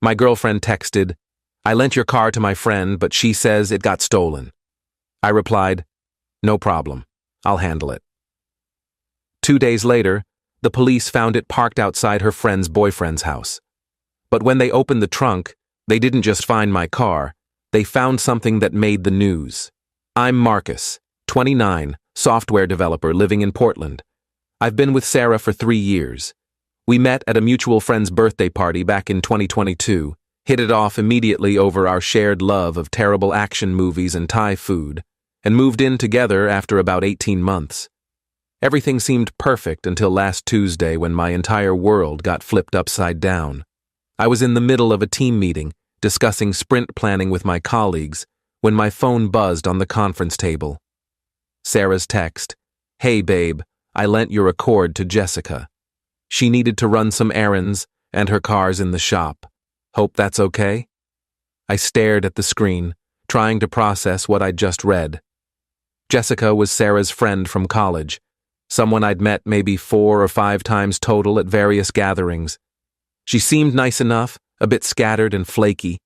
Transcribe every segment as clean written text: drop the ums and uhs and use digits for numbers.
My girlfriend texted, "I lent your car to my friend, but she says it got stolen." I replied, "No problem. I'll handle it." 2 days later, the police found it parked outside her friend's boyfriend's house. But when they opened the trunk, they didn't just find my car, they found something that made the news. I'm Marcus, 29, software developer living in Portland. I've been with Sarah for 3 years. We met at a mutual friend's birthday party back in 2022, hit it off immediately over our shared love of terrible action movies and Thai food, and moved in together after about 18 months. Everything seemed perfect until last Tuesday when my entire world got flipped upside down. I was in the middle of a team meeting, discussing sprint planning with my colleagues, when my phone buzzed on the conference table. Sarah's text, "Hey babe, I lent your Accord to Jessica. She needed to run some errands, and her car's in the shop. Hope that's okay?" I stared at the screen, trying to process what I'd just read. Jessica was Sarah's friend from college, someone I'd met maybe 4 or 5 times total at various gatherings. She seemed nice enough, a bit scattered and flaky,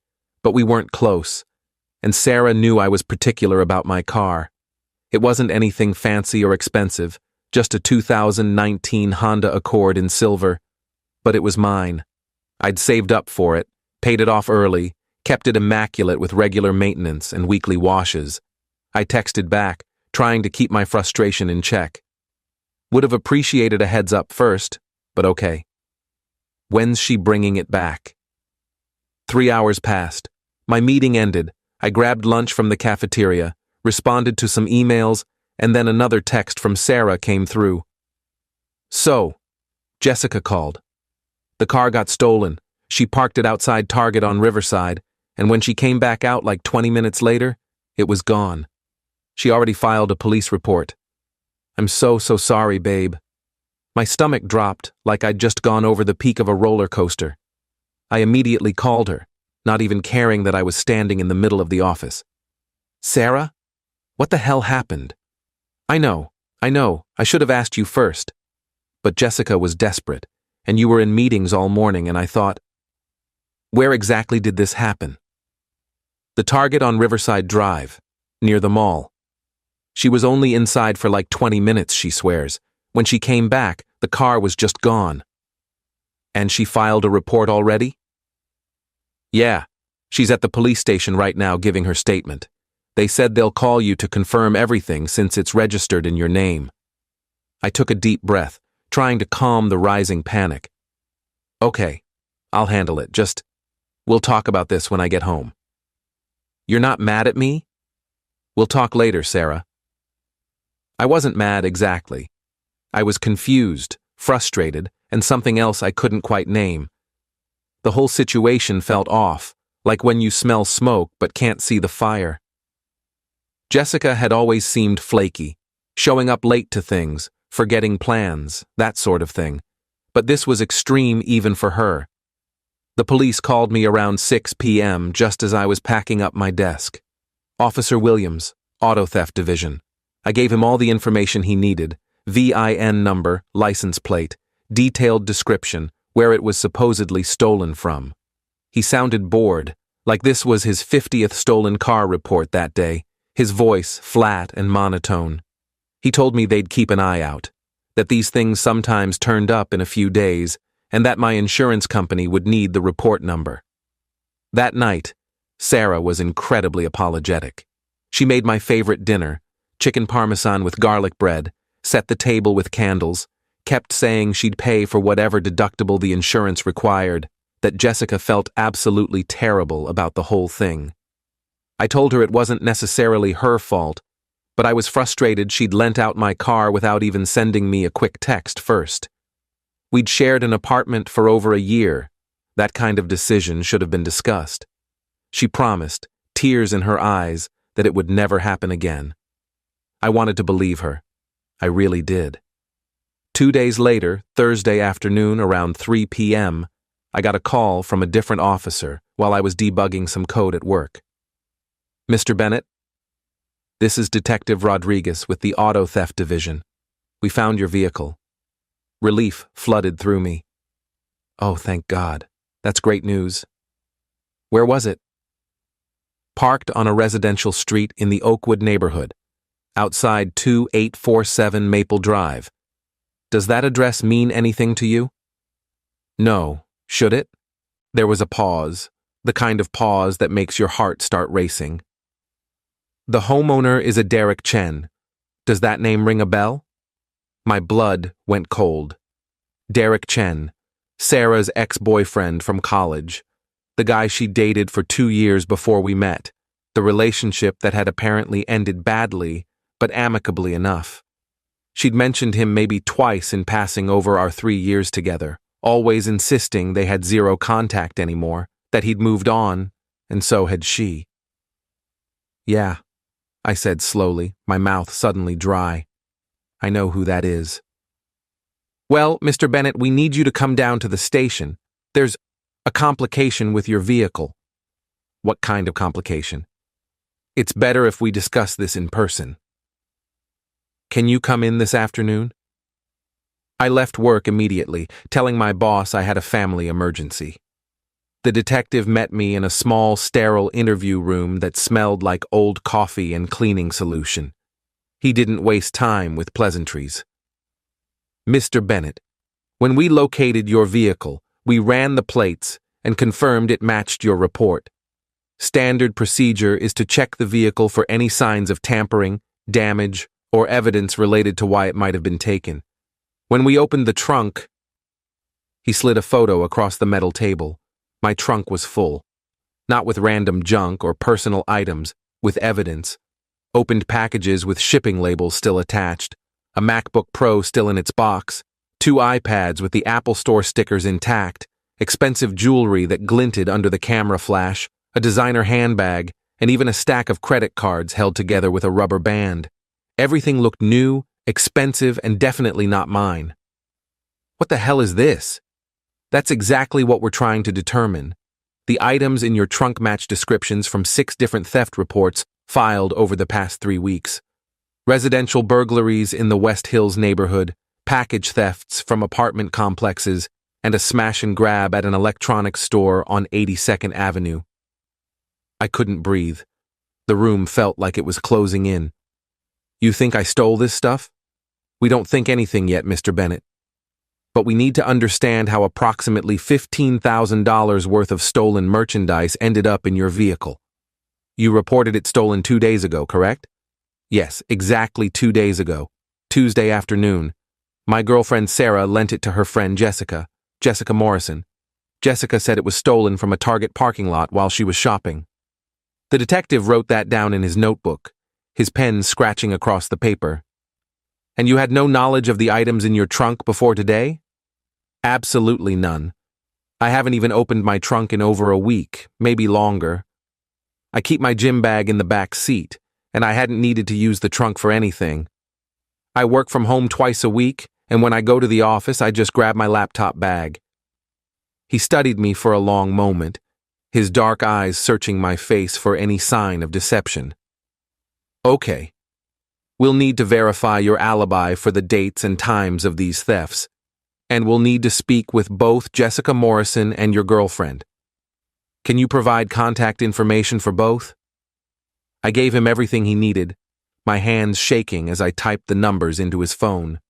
but we weren't close, and Sarah knew I was particular about my car. It wasn't anything fancy or expensive, just a 2019 Honda Accord in silver, but it was mine. I'd saved up for it, paid it off early, kept it immaculate with regular maintenance and weekly washes. I texted back, trying to keep my frustration in check. Would have appreciated a heads up first, but okay. When's she bringing it back? 3 hours passed. My meeting ended. I grabbed lunch from the cafeteria, responded to some emails, and then another text from Sarah came through. "So," Jessica called. "The car got stolen. She parked it outside Target on Riverside, and when she came back out like 20 minutes later, it was gone. She already filed a police report. I'm so sorry, babe." My stomach dropped like I'd just gone over the peak of a roller coaster. I immediately called her, not even caring that I was standing in the middle of the office. "Sarah? What the hell happened?" I know, I should have asked you first." But Jessica was desperate, and you were in meetings all morning, and I thought, "Where exactly did this happen?" "The Target on Riverside Drive, near the mall." She was only inside for like 20 minutes, she swears. When she came back, the car was just gone. "And she filed a report already?" "Yeah, she's at the police station right now giving her statement. They said they'll call you to confirm everything since it's registered in your name." I took a deep breath, trying to calm the rising panic. "Okay, I'll handle it, we'll talk about this when I get home." "You're not mad at me?" "We'll talk later, Sarah." I wasn't mad exactly. I was confused, frustrated, and something else I couldn't quite name. The whole situation felt off, like when you smell smoke but can't see the fire. Jessica had always seemed flaky, showing up late to things, forgetting plans, that sort of thing. But this was extreme even for her. The police called me around 6 p.m. just as I was packing up my desk. Officer Williams, Auto Theft Division. I gave him all the information he needed, VIN number, license plate, detailed description, where it was supposedly stolen from. He sounded bored, like this was his 50th stolen car report that day, his voice flat and monotone. He told me they'd keep an eye out, that these things sometimes turned up in a few days, and that my insurance company would need the report number. That night, Sarah was incredibly apologetic. She made my favorite dinner, chicken parmesan with garlic bread, set the table with candles, kept saying she'd pay for whatever deductible the insurance required, that Jessica felt absolutely terrible about the whole thing. I told her it wasn't necessarily her fault, but I was frustrated she'd lent out my car without even sending me a quick text first. We'd shared an apartment for over a year. That kind of decision should have been discussed. She promised, tears in her eyes, that it would never happen again. I wanted to believe her. I really did. 2 days later, Thursday afternoon around 3 p.m., I got a call from a different officer while I was debugging some code at work. "Mr. Bennett? This is Detective Rodriguez with the Auto Theft Division. We found your vehicle." Relief flooded through me. "Oh, thank God. That's great news. Where was it? Parked on a residential street in the Oakwood neighborhood, outside 2847 Maple Drive. Does that address mean anything to you? No, should it? There was a pause, the kind of pause that makes your heart start racing. The homeowner is a Derek Chen. Does that name ring a bell? My blood went cold. Derek Chen, Sarah's ex-boyfriend from college, the guy she dated for 2 years before we met, the relationship that had apparently ended badly, but amicably enough. She'd mentioned him maybe twice in passing over our 3 years together, always insisting they had zero contact anymore, that he'd moved on, and so had she. Yeah, I said slowly, my mouth suddenly dry. I know who that is. Well, Mr. Bennett, we need you to come down to the station. There's a complication with your vehicle. What kind of complication? It's better if we discuss this in person. Can you come in this afternoon? I left work immediately, telling my boss I had a family emergency. The detective met me in a small, sterile interview room that smelled like old coffee and cleaning solution. He didn't waste time with pleasantries. Mr. Bennett, when we located your vehicle, we ran the plates and confirmed it matched your report. Standard procedure is to check the vehicle for any signs of tampering, damage, or evidence related to why it might have been taken. When we opened the trunk, he slid a photo across the metal table. My trunk was full. Not with random junk or personal items, with evidence. Opened packages with shipping labels still attached, a MacBook Pro still in its box, 2 iPads with the Apple Store stickers intact, expensive jewelry that glinted under the camera flash, a designer handbag, and even a stack of credit cards held together with a rubber band. Everything looked new, expensive, and definitely not mine. What the hell is this? That's exactly what we're trying to determine. The items in your trunk match descriptions from 6 different theft reports filed over the past 3 weeks. Residential burglaries in the West Hills neighborhood, package thefts from apartment complexes, and a smash and grab at an electronics store on 82nd Avenue. I couldn't breathe. The room felt like it was closing in. You think I stole this stuff? We don't think anything yet, Mr. Bennett. But we need to understand how approximately $15,000 worth of stolen merchandise ended up in your vehicle. You reported it stolen 2 days ago, correct? Yes, exactly 2 days ago, Tuesday afternoon. My girlfriend Sarah lent it to her friend Jessica Morrison. Jessica said it was stolen from a Target parking lot while she was shopping. The detective wrote that down in his notebook, his pen scratching across the paper. And you had no knowledge of the items in your trunk before today? Absolutely none. I haven't even opened my trunk in over a week, maybe longer. I keep my gym bag in the back seat, and I hadn't needed to use the trunk for anything. I work from home twice a week, and when I go to the office, I just grab my laptop bag. He studied me for a long moment, his dark eyes searching my face for any sign of deception. Okay. We'll need to verify your alibi for the dates and times of these thefts, and we'll need to speak with both Jessica Morrison and your girlfriend. Can you provide contact information for both? I gave him everything he needed, my hands shaking as I typed the numbers into his phone.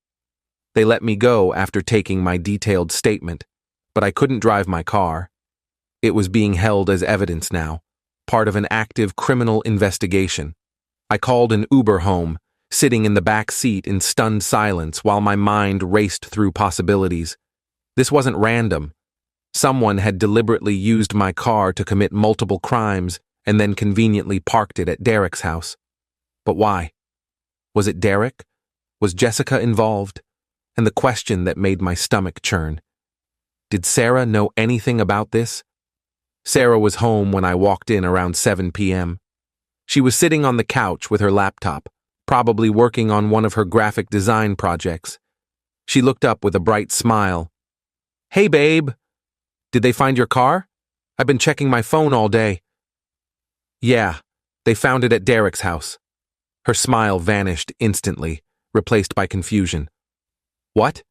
They let me go after taking my detailed statement, but I couldn't drive my car. It was being held as evidence now, part of an active criminal investigation. I called an Uber home, sitting in the back seat in stunned silence while my mind raced through possibilities. This wasn't random. Someone had deliberately used my car to commit multiple crimes and then conveniently parked it at Derek's house. But why? Was it Derek? Was Jessica involved? And the question that made my stomach churn. Did Sarah know anything about this? Sarah was home when I walked in around 7 p.m. She was sitting on the couch with her laptop, probably working on one of her graphic design projects. She looked up with a bright smile. Hey, babe. Did they find your car? I've been checking my phone all day. Yeah, they found it at Derek's house. Her smile vanished instantly, replaced by confusion. What?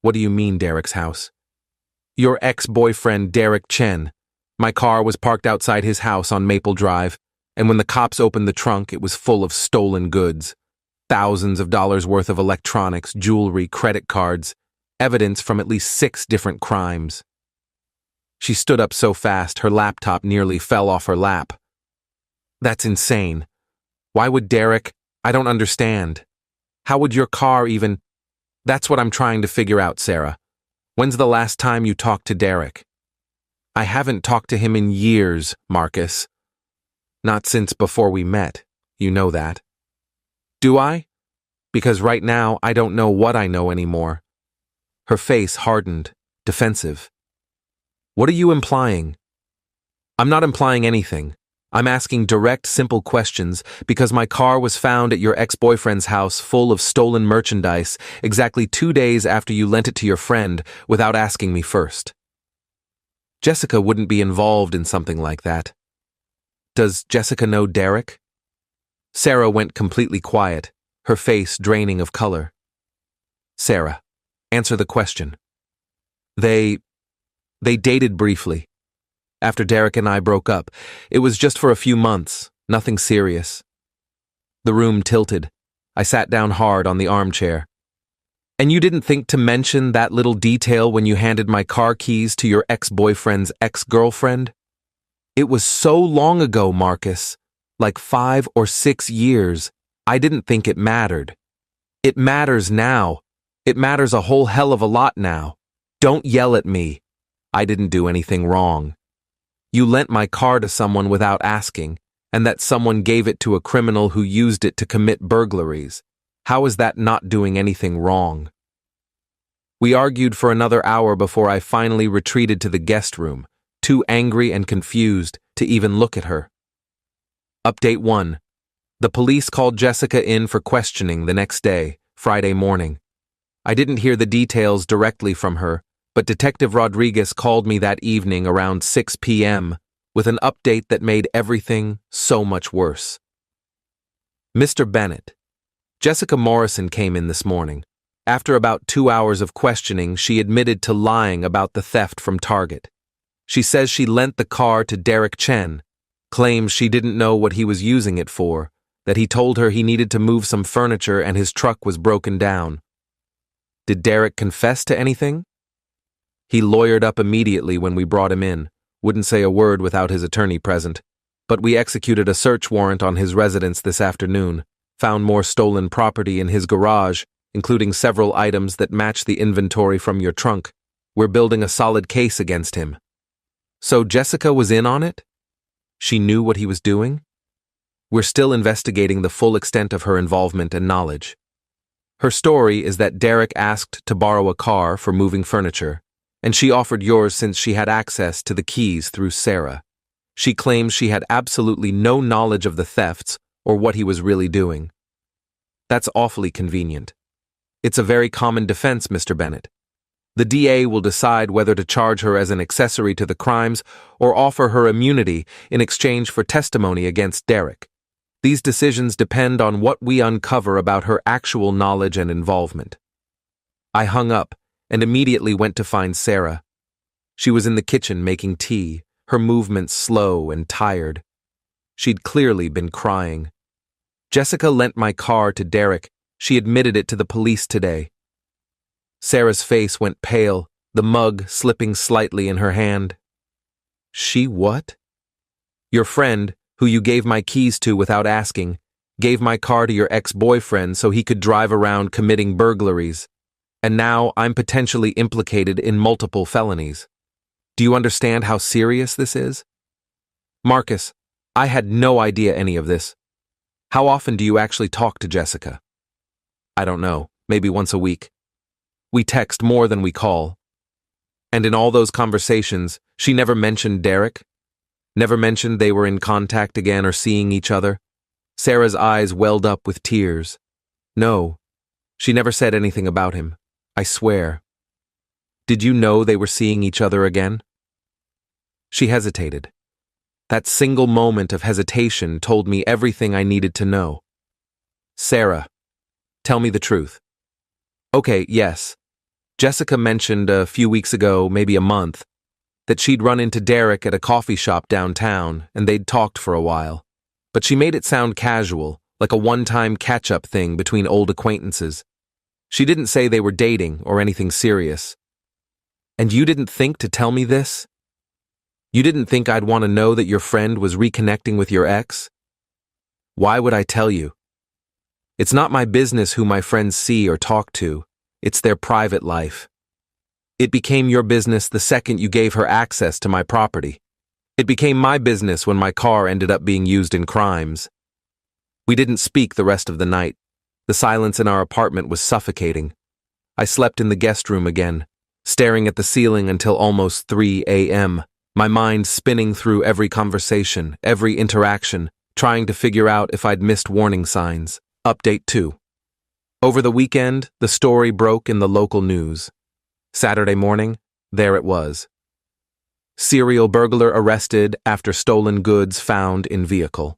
What do you mean, Derek's house? Your ex-boyfriend, Derek Chen. My car was parked outside his house on Maple Drive, and when the cops opened the trunk, it was full of stolen goods. Thousands of dollars worth of electronics, jewelry, credit cards, evidence from at least 6 different crimes. She stood up so fast, her laptop nearly fell off her lap. That's insane. Why would Derek? I don't understand. How would your car even? That's what I'm trying to figure out, Sarah. When's the last time you talked to Derek? I haven't talked to him in years, Marcus. Not since before we met. You know that. Do I? Because right now I don't know what I know anymore. Her face hardened, defensive. What are you implying? I'm not implying anything. I'm asking direct, simple questions because my car was found at your ex-boyfriend's house full of stolen merchandise exactly 2 days after you lent it to your friend without asking me first. Jessica wouldn't be involved in something like that. Does Jessica know Derek? Sarah went completely quiet, her face draining of color. Sarah, answer the question. They dated briefly. After Derek and I broke up, it was just for a few months, nothing serious. The room tilted. I sat down hard on the armchair. And you didn't think to mention that little detail when you handed my car keys to your ex-boyfriend's ex-girlfriend? It was so long ago, Marcus, like 5 or 6 years. I didn't think it mattered. It matters now. It matters a whole hell of a lot now. Don't yell at me. I didn't do anything wrong. You lent my car to someone without asking, and that someone gave it to a criminal who used it to commit burglaries. How is that not doing anything wrong? We argued for another hour before I finally retreated to the guest room, too angry and confused to even look at her. Update 1. The police called Jessica in for questioning the next day, Friday morning. I didn't hear the details directly from her, but Detective Rodriguez called me that evening around 6 p.m. with an update that made everything so much worse. Mr. Bennett. Jessica Morrison came in this morning. After about 2 hours of questioning, she admitted to lying about the theft from Target. She says she lent the car to Derek Chen, claims she didn't know what he was using it for, that he told her he needed to move some furniture and his truck was broken down. Did Derek confess to anything? He lawyered up immediately when we brought him in, wouldn't say a word without his attorney present, but we executed a search warrant on his residence this afternoon, found more stolen property in his garage, including several items that match the inventory from your trunk. We're building a solid case against him. So Jessica was in on it? She knew what he was doing? We're still investigating the full extent of her involvement and knowledge. Her story is that Derek asked to borrow a car for moving furniture, and she offered yours since she had access to the keys through Sarah. She claims she had absolutely no knowledge of the thefts or what he was really doing. That's awfully convenient. It's a very common defense, Mr. Bennett. The DA will decide whether to charge her as an accessory to the crimes or offer her immunity in exchange for testimony against Derek. These decisions depend on what we uncover about her actual knowledge and involvement. I hung up and immediately went to find Sarah. She was in the kitchen making tea, her movements slow and tired. She'd clearly been crying. Jessica lent my car to Derek. She admitted it to the police today. Sarah's face went pale, the mug slipping slightly in her hand. She what? Your friend, who you gave my keys to without asking, gave my car to your ex-boyfriend so he could drive around committing burglaries. And now I'm potentially implicated in multiple felonies. Do you understand how serious this is? Marcus, I had no idea any of this. How often do you actually talk to Jessica? I don't know, maybe once a week. We text more than we call. And in all those conversations, she never mentioned Derek? Never mentioned they were in contact again or seeing each other? Sarah's eyes welled up with tears. No, she never said anything about him. I swear. Did you know they were seeing each other again? She hesitated. That single moment of hesitation told me everything I needed to know. Sarah, tell me the truth. Okay, yes. Jessica mentioned a few weeks ago, maybe a month, that she'd run into Derek at a coffee shop downtown and they'd talked for a while. But she made it sound casual, like a one-time catch-up thing between old acquaintances. She didn't say they were dating or anything serious. And you didn't think to tell me this? You didn't think I'd want to know that your friend was reconnecting with your ex? Why would I tell you? It's not my business who my friends see or talk to. It's their private life. It became your business the second you gave her access to my property. It became my business when my car ended up being used in crimes. We didn't speak the rest of the night. The silence in our apartment was suffocating. I slept in the guest room again, staring at the ceiling until almost 3 a.m., my mind spinning through every conversation, every interaction, trying to figure out if I'd missed warning signs. Update 2. Over the weekend, the story broke in the local news. Saturday morning, there it was. Serial burglar arrested after stolen goods found in vehicle.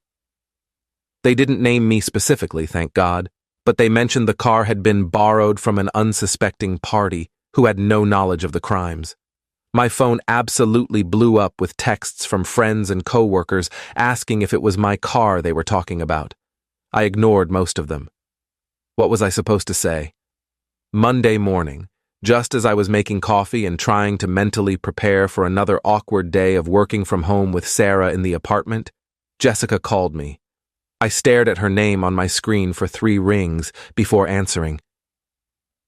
They didn't name me specifically, thank God, but they mentioned the car had been borrowed from an unsuspecting party who had no knowledge of the crimes. My phone absolutely blew up with texts from friends and coworkers asking if it was my car they were talking about. I ignored most of them. What was I supposed to say? Monday morning, just as I was making coffee and trying to mentally prepare for another awkward day of working from home with Sarah in the apartment, Jessica called me. I stared at her name on my screen for 3 rings before answering.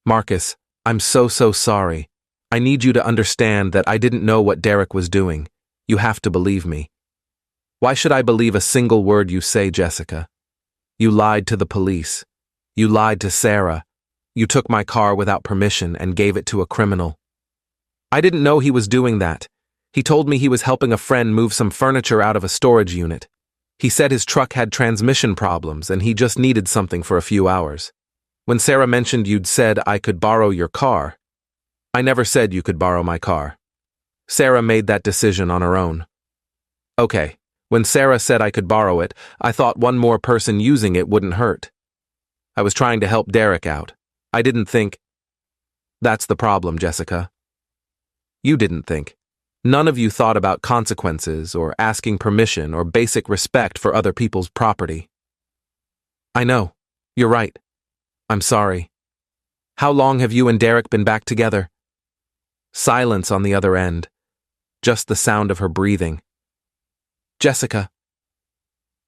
Marcus, I'm so sorry. I need you to understand that I didn't know what Derek was doing. You have to believe me. Why should I believe a single word you say, Jessica? You lied to the police. You lied to Sarah. You took my car without permission and gave it to a criminal. I didn't know he was doing that. He told me he was helping a friend move some furniture out of a storage unit. He said his truck had transmission problems and he just needed something for a few hours. When Sarah mentioned you'd said I could borrow your car, I never said you could borrow my car. Sarah made that decision on her own. Okay, when Sarah said I could borrow it, I thought one more person using it wouldn't hurt. I was trying to help Derek out. I didn't think. That's the problem, Jessica. You didn't think. None of you thought about consequences or asking permission or basic respect for other people's property. I know. You're right. I'm sorry. How long have you and Derek been back together? Silence on the other end. Just the sound of her breathing. Jessica.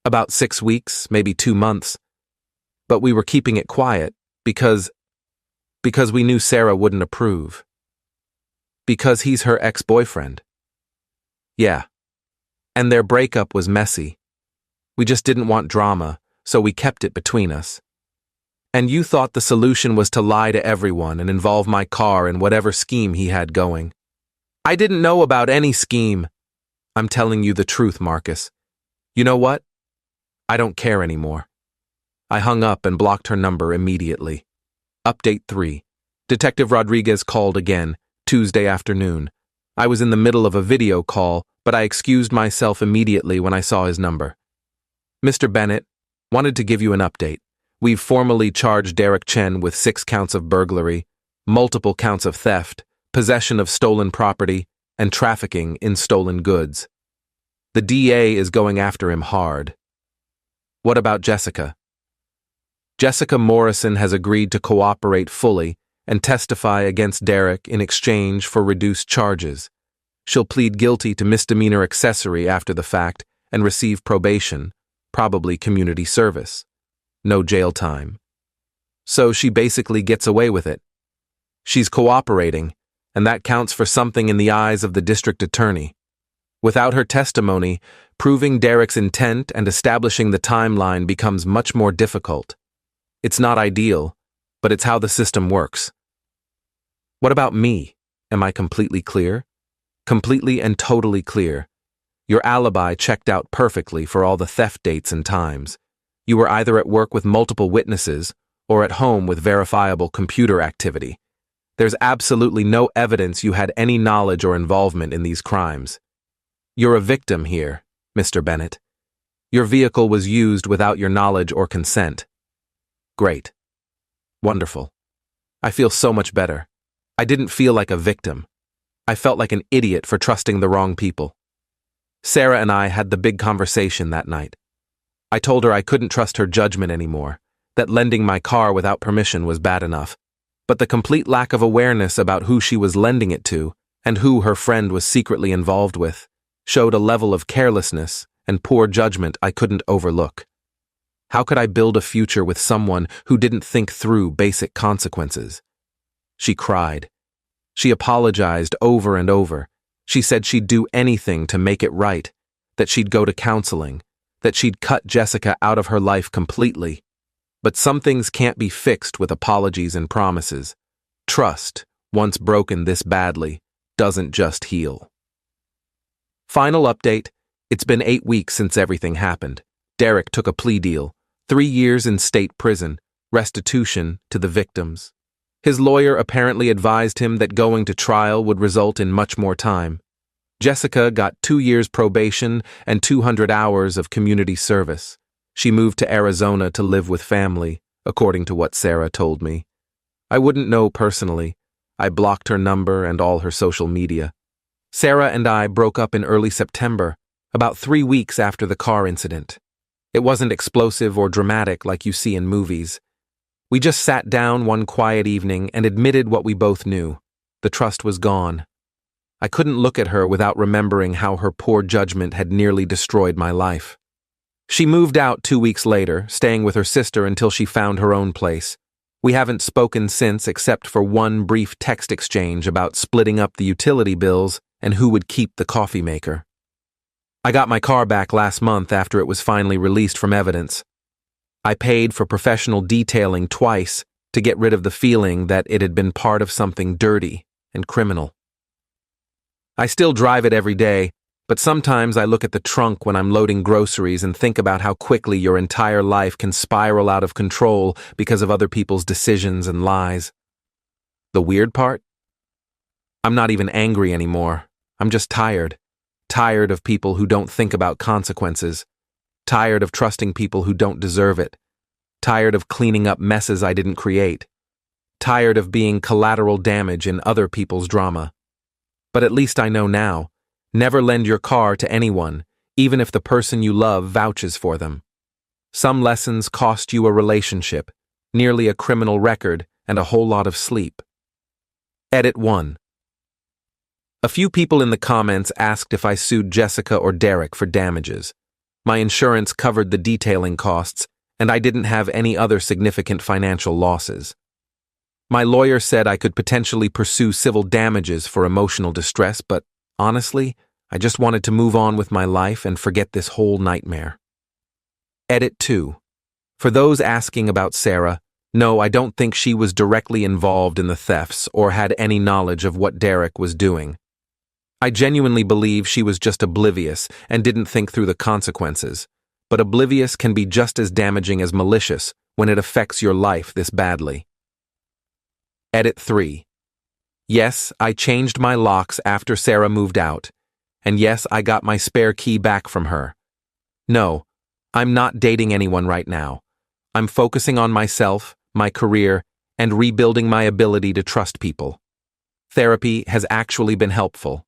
About 6 weeks, maybe 2 months. But we were keeping it quiet because we knew Sarah wouldn't approve. Because he's her ex-boyfriend. Yeah. And their breakup was messy. We just didn't want drama, so we kept it between us. And you thought the solution was to lie to everyone and involve my car in whatever scheme he had going. I didn't know about any scheme. I'm telling you the truth, Marcus. You know what? I don't care anymore. I hung up and blocked her number immediately. Update 3. Detective Rodriguez called again, Tuesday afternoon. I was in the middle of a video call, but I excused myself immediately when I saw his number. Mr. Bennett, wanted to give you an update. We've formally charged Derek Chen with 6 counts of burglary, multiple counts of theft, possession of stolen property, and trafficking in stolen goods. The DA is going after him hard. What about Jessica? Jessica Morrison has agreed to cooperate fully and testify against Derek in exchange for reduced charges. She'll plead guilty to misdemeanor accessory after the fact and receive probation, probably community service. No jail time. So she basically gets away with it. She's cooperating, and that counts for something in the eyes of the district attorney. Without her testimony, proving Derek's intent and establishing the timeline becomes much more difficult. It's not ideal, but it's how the system works. What about me? Am I completely clear? Completely and totally clear. Your alibi checked out perfectly for all the theft dates and times. You were either at work with multiple witnesses or at home with verifiable computer activity. There's absolutely no evidence you had any knowledge or involvement in these crimes. You're a victim here, Mr. Bennett. Your vehicle was used without your knowledge or consent. Great. Wonderful. I feel so much better. I didn't feel like a victim. I felt like an idiot for trusting the wrong people. Sarah and I had the big conversation that night. I told her I couldn't trust her judgment anymore, that lending my car without permission was bad enough, but the complete lack of awareness about who she was lending it to and who her friend was secretly involved with showed a level of carelessness and poor judgment I couldn't overlook. How could I build a future with someone who didn't think through basic consequences? She cried. She apologized over and over. She said she'd do anything to make it right, that she'd go to counseling, that she'd cut Jessica out of her life completely. But some things can't be fixed with apologies and promises. Trust, once broken this badly, doesn't just heal. Final update: it's been 8 weeks since everything happened. Derek took a plea deal, 3 years in state prison, restitution to the victims. His lawyer apparently advised him that going to trial would result in much more time. Jessica got 2 years probation and 200 hours of community service. She moved to Arizona to live with family, according to what Sarah told me. I wouldn't know personally. I blocked her number and all her social media. Sarah and I broke up in early September, about 3 weeks after the car incident. It wasn't explosive or dramatic like you see in movies. We just sat down one quiet evening and admitted what we both knew. The trust was gone. I couldn't look at her without remembering how her poor judgment had nearly destroyed my life. She moved out 2 weeks later, staying with her sister until she found her own place. We haven't spoken since except for one brief text exchange about splitting up the utility bills and who would keep the coffee maker. I got my car back last month after it was finally released from evidence. I paid for professional detailing twice to get rid of the feeling that it had been part of something dirty and criminal. I still drive it every day, but sometimes I look at the trunk when I'm loading groceries and think about how quickly your entire life can spiral out of control because of other people's decisions and lies. The weird part? I'm not even angry anymore. I'm just tired. Tired of people who don't think about consequences. Tired of trusting people who don't deserve it. Tired of cleaning up messes I didn't create. Tired of being collateral damage in other people's drama. But at least I know now. Never lend your car to anyone, even if the person you love vouches for them. Some lessons cost you a relationship, nearly a criminal record, and a whole lot of sleep. Edit 1. A few people in the comments asked if I sued Jessica or Derek for damages. My insurance covered the detailing costs, and I didn't have any other significant financial losses. My lawyer said I could potentially pursue civil damages for emotional distress, but honestly, I just wanted to move on with my life and forget this whole nightmare. Edit 2. For those asking about Sarah, no, I don't think she was directly involved in the thefts or had any knowledge of what Derek was doing. I genuinely believe she was just oblivious and didn't think through the consequences, but oblivious can be just as damaging as malicious when it affects your life this badly. Edit 3. Yes, I changed my locks after Sarah moved out, and yes, I got my spare key back from her. No, I'm not dating anyone right now. I'm focusing on myself, my career, and rebuilding my ability to trust people. Therapy has actually been helpful.